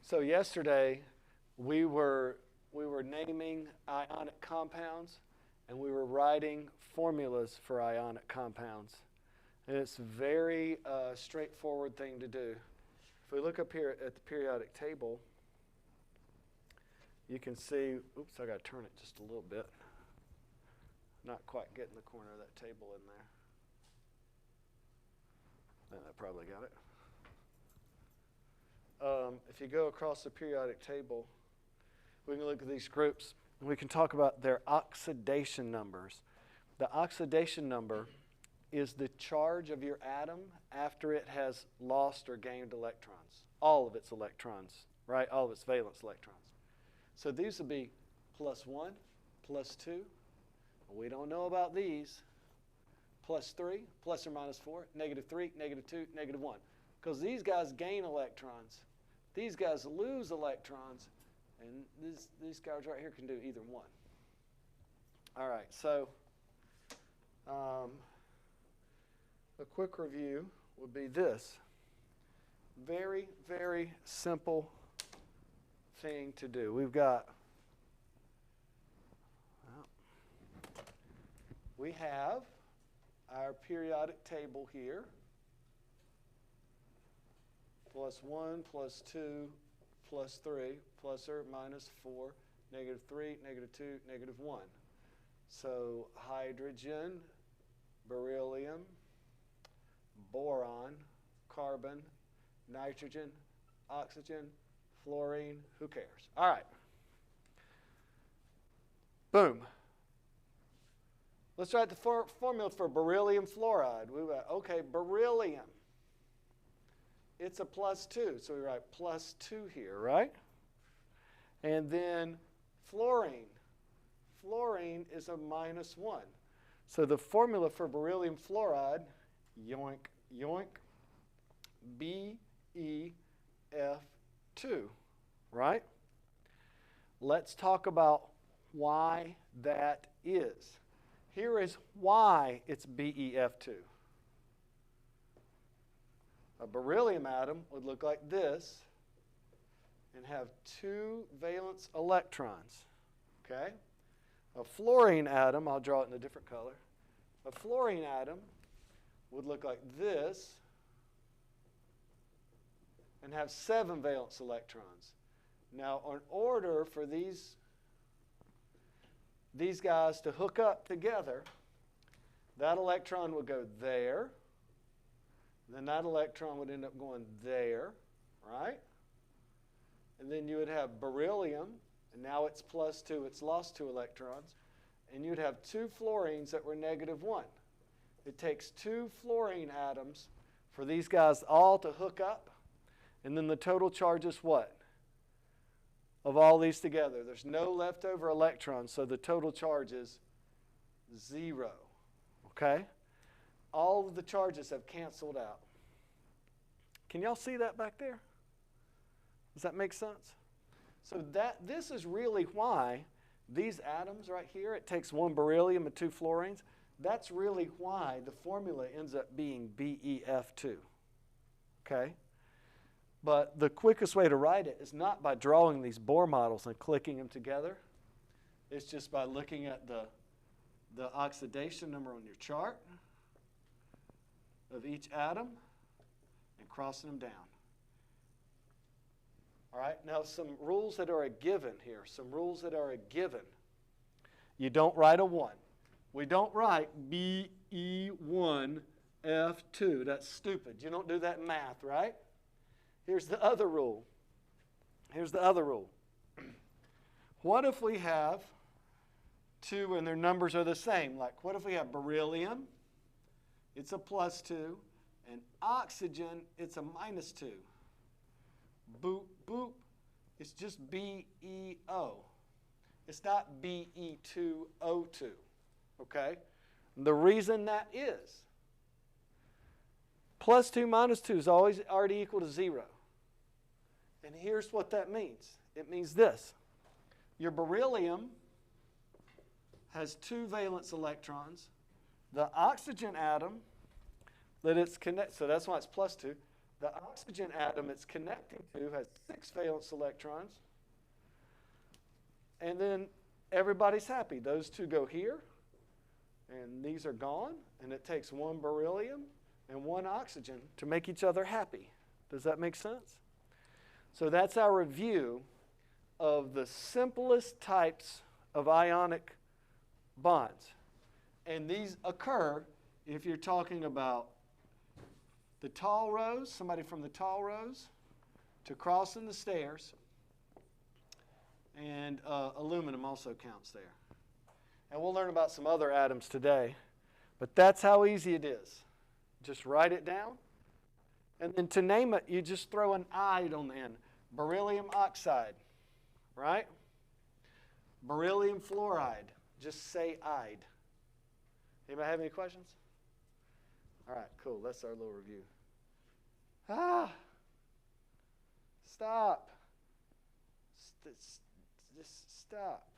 So yesterday we were naming ionic compounds and we were writing formulas for ionic compounds. And it's a very straightforward thing to do. If we look up here at the periodic table, you can see, oops, I got to turn it just a little bit. Not quite getting the corner of that table in there. I probably got it. If you go across the periodic table, we can look at these groups and we can talk about their oxidation numbers. The oxidation number is the charge of your atom after it has lost or gained electrons. All of its electrons, right? All of its valence electrons. So these would be +1, +2. We don't know about these. +3, plus or minus 4, -3, -2, -1. Because these guys gain electrons. These guys lose electrons. And these guys right here can do either one. All right, so a quick review would be this. Very, very simple thing to do. We've got, we have our periodic table here. +1, +2, +3, plus or minus 4, -3, -2, -1. So hydrogen, beryllium, boron, carbon, nitrogen, oxygen, fluorine, who cares? All right. Boom. Let's write the formula for beryllium fluoride. We went, okay, beryllium. It's a +2, so we write +2 here, right? And then fluorine. Fluorine is a -1. So the formula for beryllium fluoride, yoink, yoink, BeF2, right? Let's talk about why that is. Here is why it's BeF2. A beryllium atom would look like this and have 2 valence electrons, okay? A fluorine atom, I'll draw it in a different color. A fluorine atom would look like this and have 7 valence electrons. Now, in order for these guys to hook up together, that electron would go there. Then that electron would end up going there, right? And then you would have beryllium, and now it's +2, it's lost 2 electrons. And you'd have 2 fluorines that were -1. It takes 2 fluorine atoms for these guys all to hook up. And then the total charge is what? Of all these together, there's no leftover electrons, so the total charge is 0, okay? All of the charges have canceled out. Can y'all see that back there? Does that make sense? So this is really why these atoms right here, it takes 1 beryllium and 2 fluorines. That's really why the formula ends up being BeF2. Okay? But the quickest way to write it is not by drawing these Bohr models and clicking them together. It's just by looking at the oxidation number on your chart of each atom and crossing them down. All right, now some rules that are a given here, some rules that are a given. You don't write a 1. We don't write BE1F2. That's stupid. You don't do that in math, right? Here's the other rule. Here's the other rule. What if we have 2 and their numbers are the same? Like, what if we have beryllium? It's a +2. And oxygen, it's a -2. Boop, boop. It's just BeO. It's not Be2O2. Okay? The reason that is, +2 - 2 is always already equal to 0. And here's what that means. It means this. Your beryllium has 2 valence electrons. The oxygen atom that it's connected, so that's why it's +2. The oxygen atom it's connecting to has 6 valence electrons. And then everybody's happy. Those 2 go here, and these are gone, and it takes 1 beryllium and 1 oxygen to make each other happy. Does that make sense? So that's our review of the simplest types of ionic bonds. And these occur if you're talking about the tall rows, somebody from the tall rows, to crossing the stairs, and aluminum also counts there. And we'll learn about some other atoms today, but that's how easy it is. Just write it down, and then to name it, you just throw an "ide" on the end. Beryllium oxide, right? Beryllium fluoride, just say "ide." Anybody have any questions? All right, cool. That's our little review. Stop. Just stop.